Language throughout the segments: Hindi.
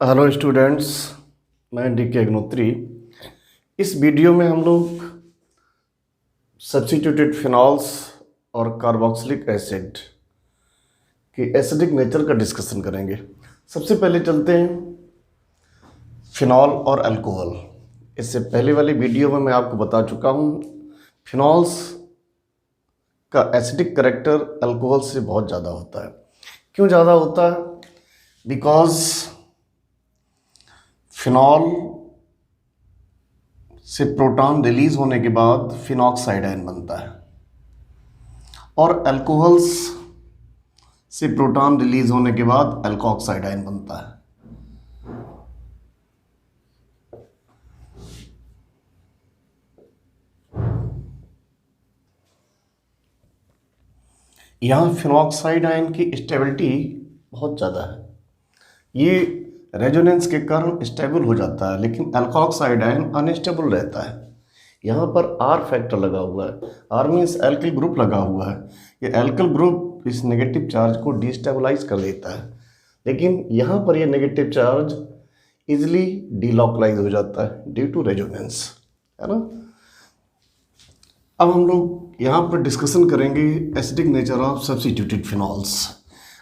हेलो स्टूडेंट्स, मैं डी.के. अग्नोत्री। इस वीडियो में हम लोग सब्स्टिट्यूटेड फिनॉल्स और कार्बोक्सिलिक एसिड के एसिडिक नेचर का डिस्कशन करेंगे। सबसे पहले चलते हैं फिनॉल और अल्कोहल। इससे पहले वाली वीडियो में मैं आपको बता चुका हूँ फिनॉल्स का एसिडिक करेक्टर अल्कोहल से बहुत ज़्यादा होता है। क्यों ज़्यादा होता है? बिकॉज फिनॉल से प्रोटॉन रिलीज होने के बाद फिनॉक्साइड आयन बनता है और अल्कोहल्स से प्रोटॉन रिलीज होने के बाद अल्कोक्साइड आयन बनता है। यहाँ फिनॉक्साइड आयन की स्टेबिलिटी बहुत ज़्यादा है। ये रेजोनेंस के कारण स्टेबल हो जाता है, लेकिन अल्कोक्साइड आयन अनस्टेबल रहता है। यहाँ पर आर फैक्टर लगा हुआ है। आर मीन्स एल्किल ग्रुप लगा हुआ है। ये एल्किल ग्रुप इस नेगेटिव चार्ज को डिस्टेबलाइज कर देता है, लेकिन यहाँ पर ये नेगेटिव चार्ज इजिली डिलोकलाइज हो जाता है ड्यू टू रेजोनेंस, है ना। अब हम लोग यहाँ पर डिस्कशन करेंगे acidic nature of substituted phenols.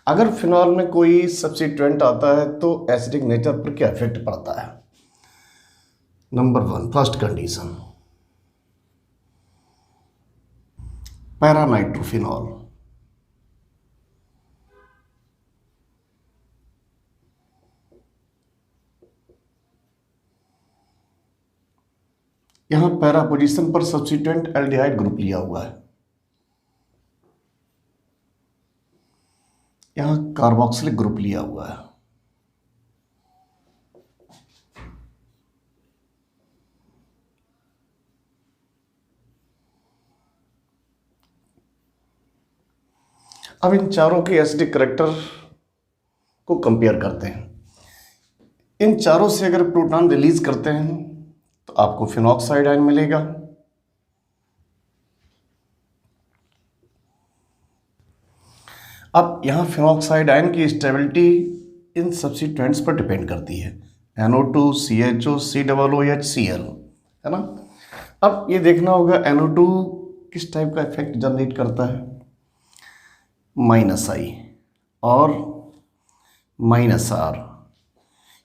अगर फिनॉल में कोई सब्स्टिट्यूएंट आता है तो एसिडिक नेचर पर क्या इफेक्ट पड़ता है? Number 1, first condition, paranitrophenol. यहां पैरा पोजीशन पर सब्स्टिट्यूएंट एल्डिहाइड ग्रुप लिया हुआ है। यहां कार्बोक्सिलिक ग्रुप लिया हुआ है। अब इन चारों के एसिडिक करेक्टर को कंपेयर करते हैं। इन चारों से अगर प्रोटॉन रिलीज करते हैं तो आपको फिनॉक्साइड आयन मिलेगा। अब यहाँ फिनॉक्साइड आयन की स्टेबिलिटी इन सब्स्टिट्यूएंट्स पर डिपेंड करती है, NO2, CHO, COOH, Cl, है ना। अब ये देखना होगा NO2 किस टाइप का इफेक्ट जनरेट करता है, -I और -R।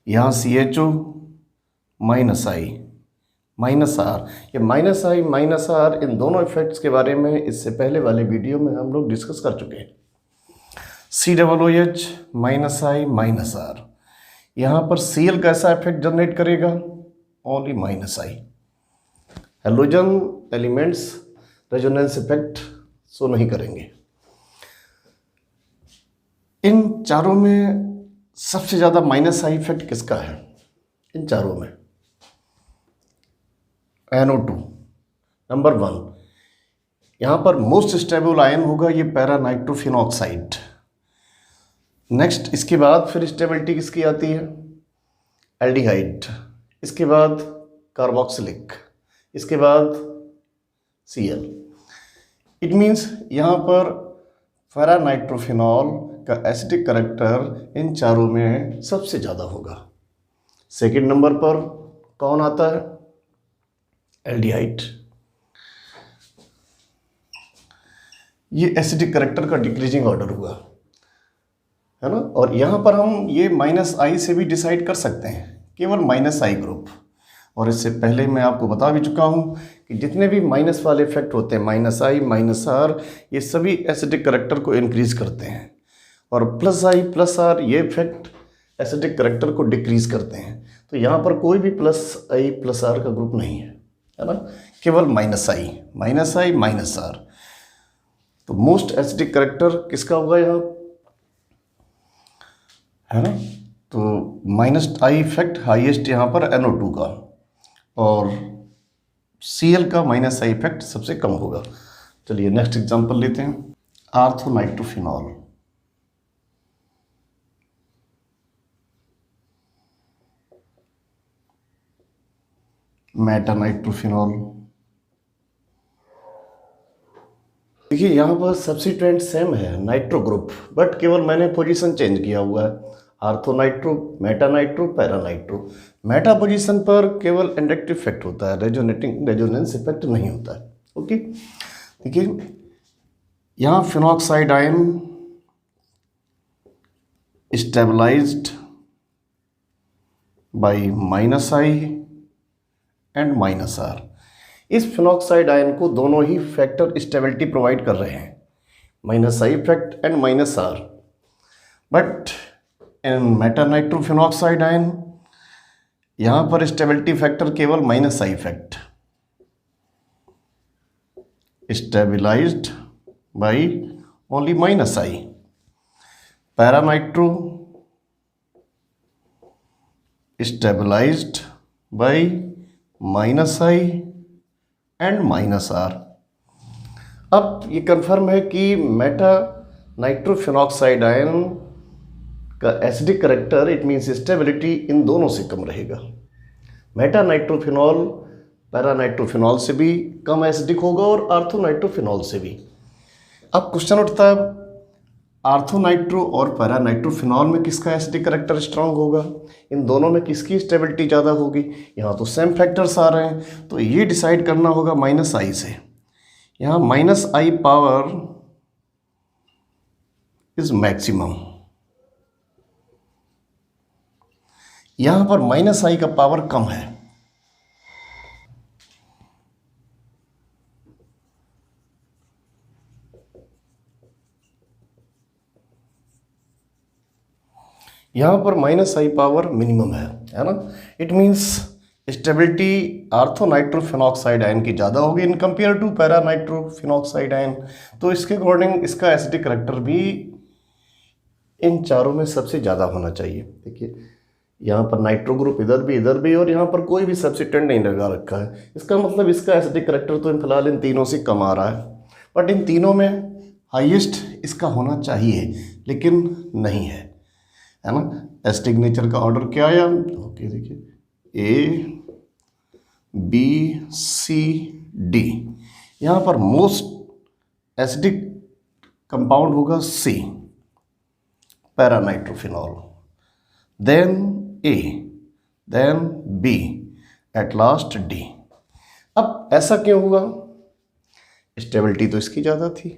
यहाँ CHO -I -R, ये -I -R इन दोनों इफेक्ट्स के बारे में इससे पहले वाले वीडियो में हम लोग डिस्कस कर चुके हैं। COOH -I -R, यहाँ पर Cl कैसा इफेक्ट जनरेट करेगा? Only -I। Halogen elements resonance effect show नहीं करेंगे। इन चारों में सबसे ज़्यादा -I इफेक्ट किसका है? इन चारों में NO2 नंबर 1। यहाँ पर मोस्ट स्टेबल आयन होगा ये पैरानाइट्रोफिनॉक्साइड। नेक्स्ट इसके बाद फिर स्टेबिलिटी किसकी आती है? एल्डिहाइड, इसके बाद कार्बोक्सिलिक, इसके बाद Cl। इट मीन्स यहाँ पर पैरानाइट्रोफिनॉल का एसिडिक करेक्टर इन चारों में सबसे ज़्यादा होगा। सेकेंड नंबर पर कौन आता है? एल्डिहाइड। ये एसिडिक करेक्टर का डिक्रीजिंग ऑर्डर हुआ, है ना। और यहाँ पर हम ये -I से भी डिसाइड कर सकते हैं, केवल -I ग्रुप। और इससे पहले मैं आपको बता भी चुका हूँ कि जितने भी माइनस वाले इफेक्ट होते हैं, -I -R, ये सभी एसिडिक करेक्टर को इंक्रीज करते हैं, और +I +R ये इफेक्ट एसिडिक करेक्टर को डिक्रीज करते हैं। तो यहाँ पर कोई भी +I +R का ग्रुप नहीं है ना, केवल -I -R। तो मोस्ट एसिडिक करेक्टर किसका होगा यहाँ, है ना। तो -I इफेक्ट हाईएस्ट यहाँ पर NO2 का, और Cl का -I इफेक्ट सबसे कम होगा। चलिए नेक्स्ट एग्जांपल लेते हैं, आर्थोनाइट्रोफिनॉल। मेटानाइट्रोफिनॉल। देखिए यहाँ पर सब्स्टिट्यूएंट सेम है, नाइट्रो ग्रुप, बट केवल मैंने पोजीशन चेंज किया हुआ है। आर्थोनाइट्रो, मेटानाइट्रो, पैरानाइट्रो। मेटा पोजीशन पर केवल इंडक्टिव इफेक्ट होता है, रेजोनेंस इफेक्ट नहीं होता है। ओके, देखिए यहाँ phenoxide ion stabilized by -I and -R। इस फिनॉक्साइड आयन को दोनों ही फैक्टर स्टेबिलिटी प्रोवाइड कर रहे हैं, -I effect and -R। But in metanitrophenoxide ion यहाँ पर स्टेबिलिटी फैक्टर केवल -I effect, stabilized by only -I। Paranitro stabilized by -I and -R। अब ये कंफर्म है कि मेटा नाइट्रोफिनॉक्साइड आयन का acidic character, it means stability, इन दोनों से कम रहेगा। मेटा नाइट्रोफिनॉल पैरानाइट्रोफिनॉल से भी कम एसिडिक होगा और आर्थोनाइट्रोफिनॉल से भी। अब क्वेश्चन उठता है, आर्थोनाइट्रो और पैरानाइट्रोफिनॉल में किसका एसिडिक करेक्टर स्ट्रांग होगा, इन दोनों में किसकी स्टेबिलिटी ज़्यादा होगी। यहाँ तो सेम फैक्टर्स आ रहे हैं, तो ये डिसाइड करना होगा -I से। यहाँ -I पावर इज मैक्सिमम, यहाँ पर -I का पावर कम है। यहाँ पर -I पावर मिनिमम है ना। इट मीन्स स्टेबिलिटी आर्थोनाइट्रोफिनॉक्साइड आयन की ज़्यादा होगी इन कंपेयर टू पैरानाइट्रोफिनॉक्साइड आयन। तो इसके अकॉर्डिंग इसका एसिडिक करेक्टर भी इन चारों में सबसे ज़्यादा होना चाहिए। देखिए यहाँ पर नाइट्रो ग्रुप इधर भी और यहाँ पर कोई भी सब्स्टिट्यूएंट नहीं लगा रखा है, इसका मतलब इसका एसिडिक करेक्टर तो फिलहाल इन तीनों से कम आ रहा है। बट इन तीनों में हाईएस्ट इसका होना चाहिए, लेकिन नहीं है ना। एसिडिक नेचर का ऑर्डर क्या आया, ओके देखिए A B C D। यहाँ पर मोस्ट एसिडिक कंपाउंड होगा C, paranitrophenol, then A, then B, at last D। अब ऐसा क्यों हुआ, स्टेबिलिटी तो इसकी ज़्यादा थी,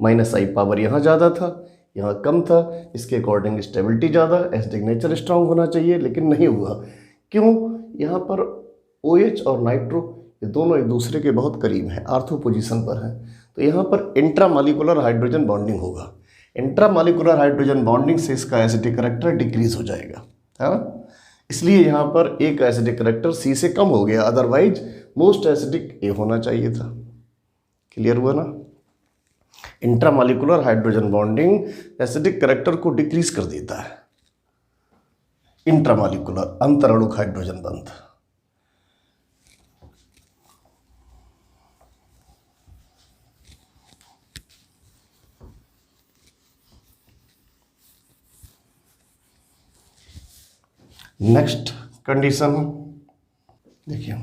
-I पावर यहाँ ज़्यादा था, यहाँ कम था, इसके अकॉर्डिंग स्टेबिलिटी ज़्यादा, एसिडिक नेचर स्ट्रांग होना चाहिए, लेकिन नहीं हुआ। क्यों, यहाँ पर OH और नाइट्रो ये दोनों एक दूसरे के बहुत करीब हैं, आर्थो पोजीशन पर हैं, तो यहाँ पर इंट्रामॉलिक्यूलर हाइड्रोजन बॉन्डिंग होगा। इंट्रामॉलिक्यूलर हाइड्रोजन बॉन्डिंग से इसका एसिडिक करेक्टर डिक्रीज हो जाएगा, है ना। इसलिए यहाँ पर A का एसिडिक करेक्टर C से कम हो गया, अदरवाइज मोस्ट एसिडिक A होना चाहिए था। क्लियर हुआ ना। Intramolecular hydrogen bonding acidic character को डिक्रीज कर देता है, इंट्रामॉलिक्यूलर अंतरणुक हाइड्रोजन बंध। नेक्स्ट कंडीशन देखिए,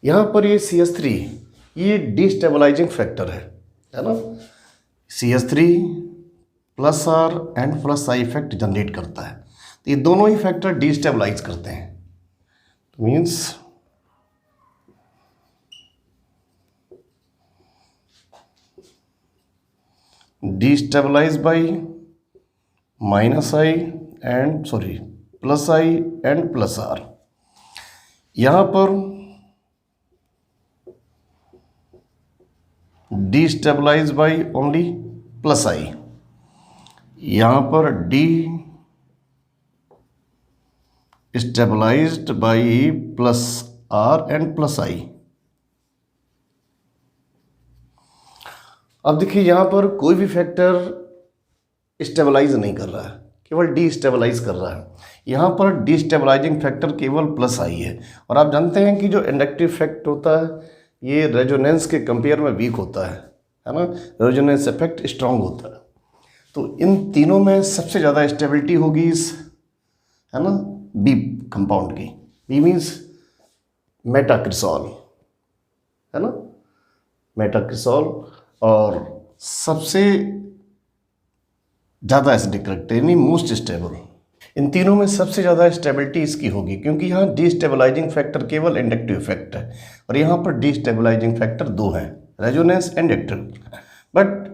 यहाँ पर ये CH3 ये डिस्टेबलाइजिंग फैक्टर है ना। CH3 +R and +I effect generate करता है, तो ये दोनों ही फैक्टर डिस्टेबलाइज करते हैं। Means destabilize by -I and +I and +R। यहाँ पर डिस्टेबलाइज बाई ओनली +I, यहाँ पर stabilized by +R and +I। अब देखिए यहाँ पर कोई भी फैक्टर स्टेबलाइज नहीं कर रहा है, केवल डिस्टेबलाइज कर रहा है। यहाँ पर डिस्टेबलाइजिंग फैक्टर केवल +I है, और आप जानते हैं कि जो इंडक्टिव इफेक्ट होता है ये रेजोनेंस के कंपेयर में वीक होता है ना। रेजोनेंस इफेक्ट स्ट्रांग होता है, तो इन तीनों में सबसे ज़्यादा स्टेबिलिटी होगी इस, है ना, B कंपाउंड की। B मीन्स मेटाक्रिसॉल, है ना, मेटाक्रिसॉल। और सबसे ज़्यादा एसिडिक करेक्टर यानी मोस्ट स्टेबल। इन तीनों में सबसे ज़्यादा स्टेबिलिटी इसकी होगी, क्योंकि यहाँ डिस्टेबलाइजिंग फैक्टर केवल इंडक्टिव इफेक्ट है और यहाँ पर डिस्टेबलाइजिंग फैक्टर 2 हैं, रेजोनेंस एंड इंडक्टिव। बट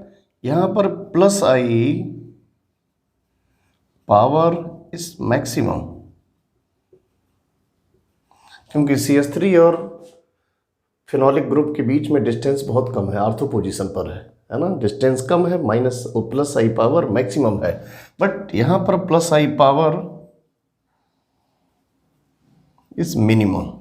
यहाँ पर plus I power is maximum, क्योंकि CH3 और फिनोलिक ग्रुप के बीच में डिस्टेंस बहुत कम है, आर्थो पोजीशन पर है ना, डिस्टेंस कम है, minus plus I power maximum है। बट यहाँ पर plus I power is minimum,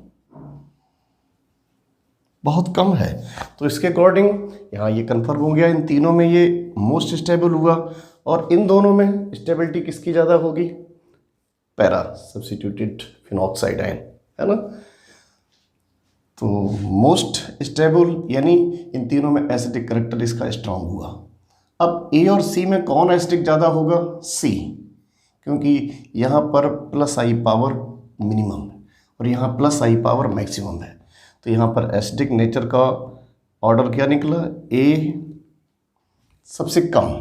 बहुत कम है। तो इसके अकॉर्डिंग यहाँ ये कंफर्म हो गया, इन तीनों में ये मोस्ट स्टेबल हुआ। और इन दोनों में स्टेबिलिटी किसकी ज़्यादा होगी? पैरा सब्स्टिट्यूटेड फिनॉक्साइड आयन, है ना। तो मोस्ट स्टेबल यानी इन तीनों में एसिडिक करैक्टर इसका स्ट्रांग हुआ। अब ए और सी में कौन एसिडिक ज़्यादा होगा? सी, क्योंकि यहाँ पर प्लस आई पावर मिनिमम है और यहाँ प्लस आई पावर मैक्सिमम है। तो यहाँ पर एसिडिक नेचर का ऑर्डर क्या निकला? ए सबसे कम,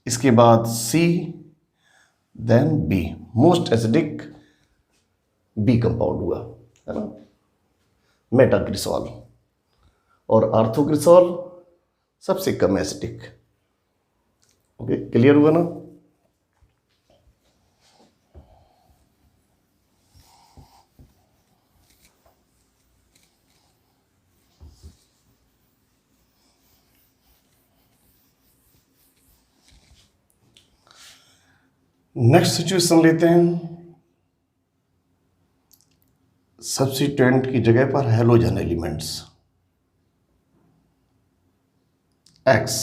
इसके बाद C, then B. Most acidic B compound हुआ, है ना, मेटाक्रिसॉल। और आर्थोक्रिसॉल सबसे कम एसिडिक। ओके, क्लियर हुआ ना? नेक्स्ट सिचुएशन लेते हैं। सब्स्टिट्यूएंट की जगह पर हैलोजन एलिमेंट्स X,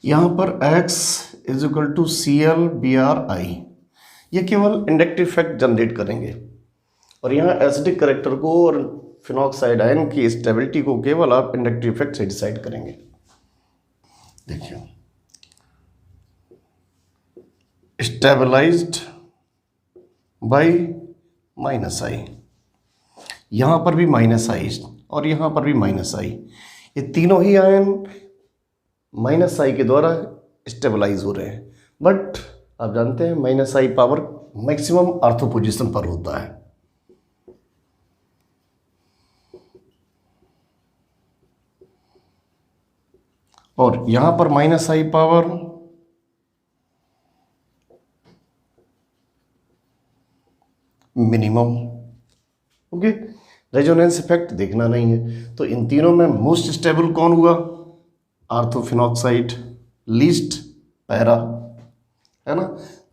यहाँ पर X is equal to ClBrI, ये केवल इंडक्टिव इफेक्ट जनरेट करेंगे और यहाँ एसिडिक करैक्टर को और फिनॉक्साइड आयन की स्टेबिलिटी को केवल आप इंडक्टिव इफेक्ट से डिसाइड करेंगे। देखिए, स्टेबलाइज्ड बाय माइनस आई, यहाँ पर भी माइनस आई और यहाँ पर भी माइनस आई, ये तीनों ही आयन माइनस आई के द्वारा स्टेबलाइज हो रहे हैं। बट आप जानते हैं minus I power maximum ortho position पर होता है। और यहाँ पर minus I power minimum. Okay, resonance effect देखना नहीं है। तो इन तीनों में मोस्ट स्टेबल कौन हुआ? आर्थोफिनॉक्साइड, लीस्ट पैरा, है ना।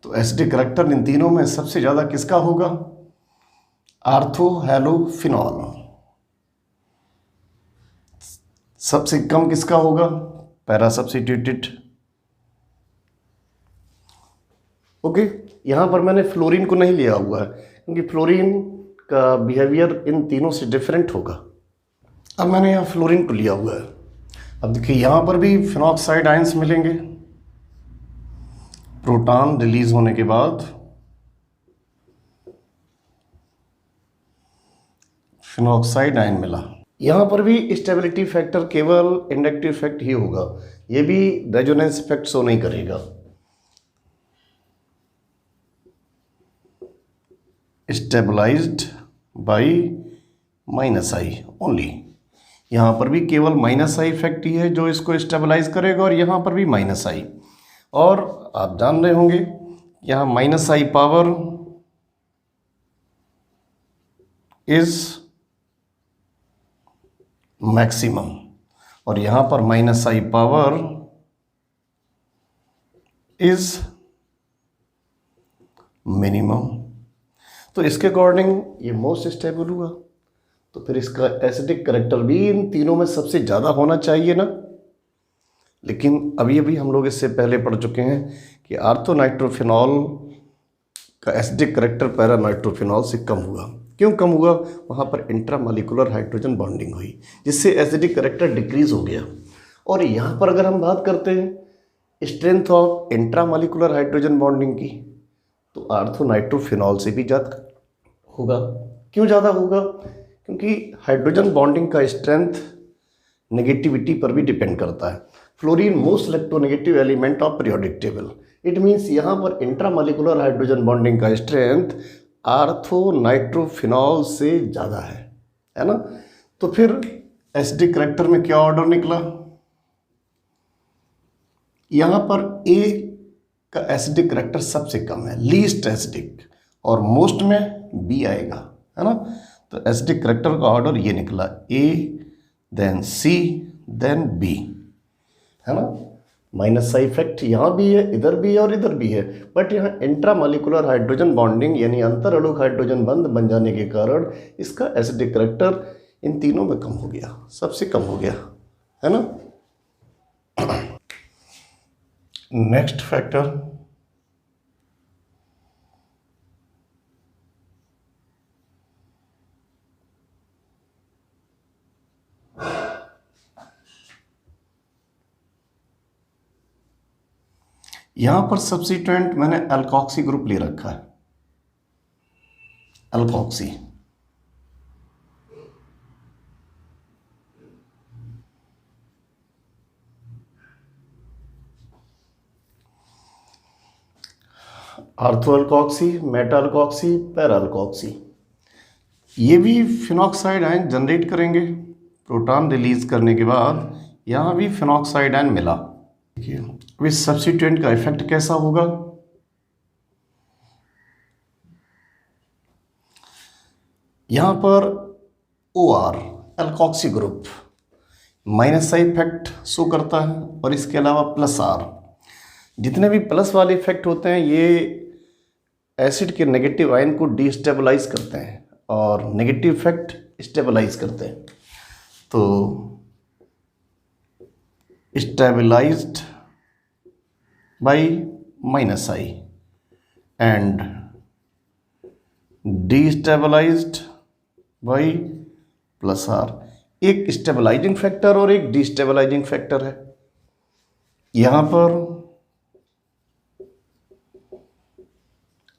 तो एसिडिक करैक्टर इन तीनों में सबसे ज़्यादा किसका होगा? आर्थोहैलोफिनॉल। सबसे कम किसका होगा? Para substituted. ओके, यहाँ पर मैंने फ्लोरीन को नहीं लिया हुआ है क्योंकि फ्लोरीन का बिहेवियर इन तीनों से डिफरेंट होगा। अब मैंने यहाँ फ्लोरीन को लिया हुआ है। अब देखिए, यहाँ पर भी फिनॉक्साइड आयंस मिलेंगे। प्रोटॉन रिलीज होने के बाद फिनॉक्साइड आयन मिला। यहाँ पर भी स्टेबिलिटी फैक्टर केवल इंडक्टिव इफेक्ट ही होगा, ये भी रेजोनेंस इफेक्ट शो नहीं करेगा। Stabilized by minus I only, यहाँ पर भी केवल माइनस आई इफेक्ट ही है जो इसको स्टेबलाइज करेगा और यहाँ पर भी माइनस आई। और आप जान रहे होंगे यहाँ minus I power is maximum और यहाँ पर minus I power is minimum. तो इसके अकॉर्डिंग ये मोस्ट स्टेबल हुआ। तो फिर इसका एसिडिक करैक्टर भी इन तीनों में सबसे ज़्यादा होना चाहिए ना। लेकिन अभी हम लोग इससे पहले पढ़ चुके हैं कि आर्थोनाइट्रोफिनॉल का एसिडिक करैक्टर पैरानाइट्रोफिनॉल से कम हुआ। क्यों कम हुआ? वहाँ पर इंट्रामॉलिक्यूलर हाइड्रोजन बॉन्डिंग हुई जिससे एसिडिक करैक्टर डिक्रीज हो गया। और यहाँ पर अगर हम बात करते हैं strength of intramolecular hydrogen bonding की, तो आर्थोनाइट्रोफिनॉल से भी ज़्यादा होगा। क्यों ज़्यादा होगा? क्योंकि हाइड्रोजन बॉन्डिंग का स्ट्रेंथ नेगेटिविटी पर भी डिपेंड करता है। Fluorine most electronegative element of periodic table. It means यहाँ पर इंट्रामॉलिक्यूलर हाइड्रोजन बॉन्डिंग का स्ट्रेंथ आर्थोनाइट्रोफिनॉल से ज़्यादा है ना। तो फिर एसिडिक करैक्टर में क्या ऑर्डर निकला? यहाँ पर ए का एसिडिक करैक्टर सबसे कम है, लीस्ट एसिडिक, और मोस्ट में बी आएगा, है ना। तो एसिडिक करैक्टर का ऑर्डर ये निकला, A then C then B, है ना। माइनस का इफेक्ट यहाँ भी है, इधर भी है और इधर भी है, बट यहाँ इंट्रामॉलिक्यूलर हाइड्रोजन बॉन्डिंग यानी अंतर अणुक हाइड्रोजन बंध बन जाने के कारण इसका एसिडिक करैक्टर इन तीनों में कम हो गया, सबसे कम हो गया, है ना। नेक्स्ट फैक्टर, यहां पर सब्स्टिट्यूएंट मैंने अल्कोक्सी ग्रुप ले रखा है, alkoxy. Ortho alkoxy, Meta alkoxy, para alkoxy, ये भी फिनॉक्साइड आयन जनरेट करेंगे। प्रोटॉन रिलीज करने के बाद यहाँ भी फिनॉक्साइड आयन मिला। देखिए इस सब्स्टिट्यूएंट का इफेक्ट कैसा होगा? यहाँ पर OR अल्कोक्सी ग्रुप माइनस का इफेक्ट शो करता है, और इसके अलावा प्लस R। जितने भी प्लस वाले इफेक्ट होते हैं ये एसिड के नेगेटिव आयन को डिस्टेबलाइज करते हैं और नेगेटिव इफेक्ट स्टेबलाइज करते हैं। तो stabilized by minus I and destabilized by plus R. एक स्टेबलाइजिंग फैक्टर और एक डिस्टेबलाइजिंग फैक्टर है। यहाँ पर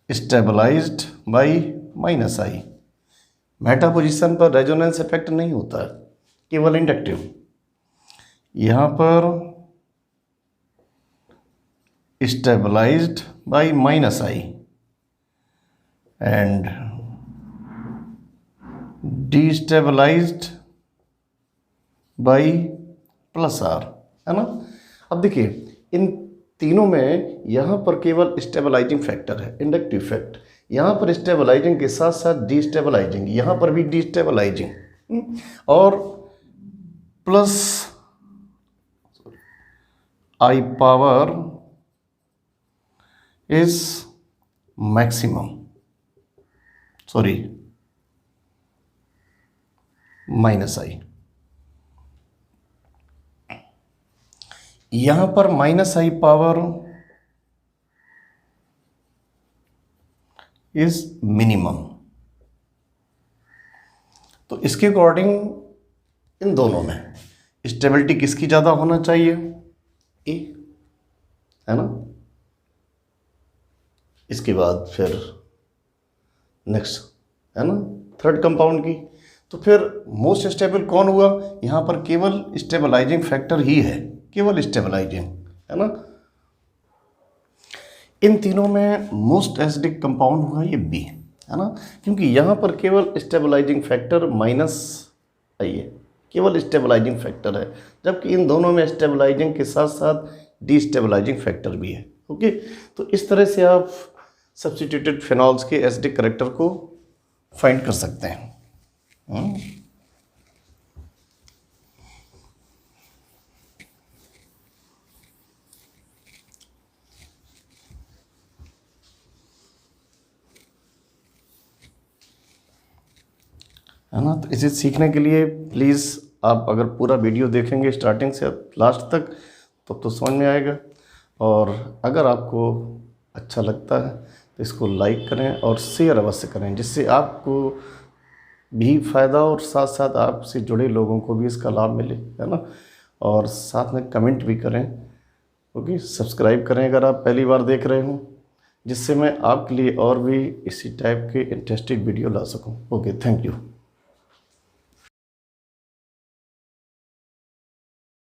stabilized by minus I, meta position पर रेजोनेंस इफेक्ट नहीं होता है, केवल इंडक्टिव। यहाँ पर stabilized by minus I and destabilized by plus R, है ना। अब देखिए इन तीनों में यहाँ पर केवल स्टेबलाइजिंग फैक्टर है, इंडक्टिव इफेक्ट। यहाँ पर स्टेबलाइजिंग के साथ साथ डिस्टेबलाइजिंग, यहाँ पर भी डिस्टेबलाइजिंग, और plus I power is maximum, sorry minus I. यहां पर minus I power is minimum. तो इसके अकॉर्डिंग इन दोनों में स्टेबिलिटी किसकी ज़्यादा होना चाहिए? ए, है ना। इसके बाद फिर नेक्स्ट है ना थर्ड कंपाउंड की। तो फिर मोस्ट स्टेबल कौन हुआ? यहाँ पर केवल स्टेबलाइजिंग फैक्टर ही है, केवल स्टेबलाइजिंग, है ना। इन तीनों में मोस्ट एसिडिक कंपाउंड हुआ ये बी, है ना, क्योंकि यहाँ पर केवल स्टेबलाइजिंग फैक्टर माइनस आई है, केवल स्टेबलाइजिंग फैक्टर है, जबकि इन दोनों में स्टेबलाइजिंग के साथ साथ डिस्टेबलाइजिंग फैक्टर भी है। ओके, तो इस तरह से आप सब्स्टिट्यूटेड फिनॉल्स के एसिडिक करैक्टर को फाइंड कर सकते हैं। है ना। तो इसे सीखने के लिए प्लीज़ आप अगर पूरा वीडियो देखेंगे स्टार्टिंग से लास्ट तक तो समझ में आएगा। और अगर आपको अच्छा लगता है तो इसको लाइक करें और शेयर अवश्य करें, जिससे आपको भी फ़ायदा और साथ साथ आपसे जुड़े लोगों को भी इसका लाभ मिले, है ना। और साथ में कमेंट भी करें, ओके। सब्सक्राइब करें अगर आप पहली बार देख रहे हो, जिससे मैं आपके लिए और भी इसी टाइप के इंटरेस्टिंग वीडियो ला सकूं। Okay, thank you.